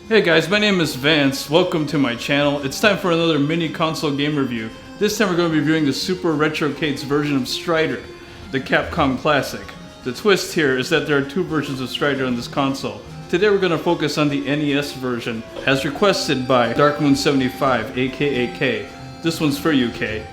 Hey guys, my name is Vance. Welcome to my channel. It's time for another mini console game review. This time we're going to be reviewing the Super Retro-Cade's version of Strider, the Capcom classic. The twist here is that there are two versions of Strider on this console. Today we're going to focus on the NES version, as requested by Darkmoon75, aka K. This one's for you, K.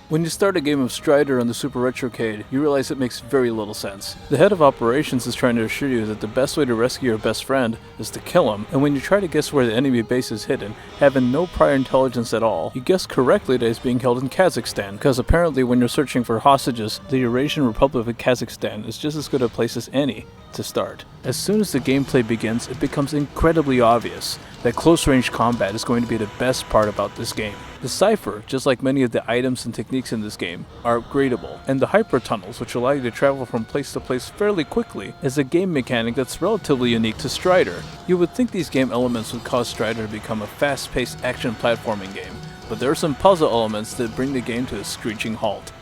When you start a game of Strider on the Super Retro-Cade, you realize it makes very little sense. The head of operations is trying to assure you that the best way to rescue your best friend is to kill him, and when you try to guess where the enemy base is hidden, having no prior intelligence at all, you guess correctly that it's being held in Kazakhstan, because apparently when you're searching for hostages, the Eurasian Republic of Kazakhstan is just as good a place as any to start. As soon as the gameplay begins, it becomes incredibly obvious that close-range combat is going to be the best part about this game. The cipher, just like many of the items and techniques in this game, are upgradable, and the hyper tunnels, which allow you to travel from place to place fairly quickly, is a game mechanic that's relatively unique to Strider. You would think these game elements would cause Strider to become a fast-paced action platforming game, but there are some puzzle elements that bring the game to a screeching halt.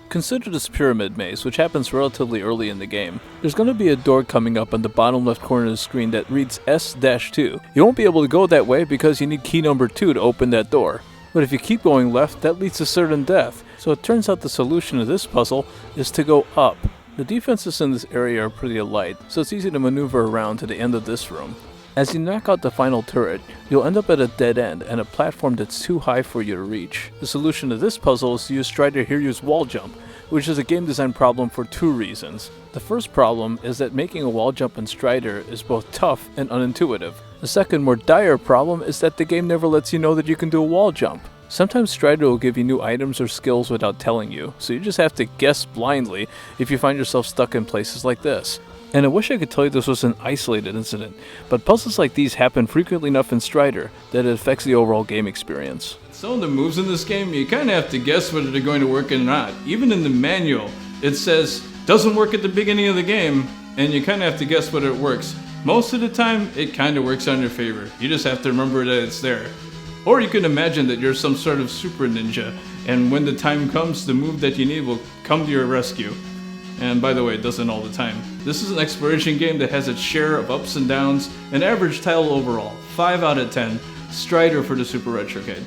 Consider this pyramid maze, which happens relatively early in the game. There's going to be a door coming up on the bottom left corner of the screen that reads S-2. You won't be able to go that way because you need key number 2 to open that door. But if you keep going left, that leads to certain death. So it turns out the solution to this puzzle is to go up. The defenses in this area are pretty light, so it's easy to maneuver around to the end of this room. As you knock out the final turret, you'll end up at a dead end and a platform that's too high for you to reach. The solution to this puzzle is to use Strider Hiryu's wall jump, which is a game design problem for two reasons. The first problem is that making a wall jump in Strider is both tough and unintuitive. The second, more dire problem is that the game never lets you know that you can do a wall jump. Sometimes Strider will give you new items or skills without telling you, so you just have to guess blindly if you find yourself stuck in places like this. And I wish I could tell you this was an isolated incident, but puzzles like these happen frequently enough in Strider that it affects the overall game experience. Some of the moves in this game, you kind of have to guess whether they're going to work or not. Even in the manual, it says, doesn't work at the beginning of the game, and you kind of have to guess whether it works. Most of the time, it kind of works on your favor. You just have to remember that it's there. Or you can imagine that you're some sort of super ninja, and when the time comes, the move that you need will come to your rescue. And by the way, it doesn't all the time. This is an exploration game that has its share of ups and downs, an average title overall, 5 out of 10, Strider for the Super Retro-Cade.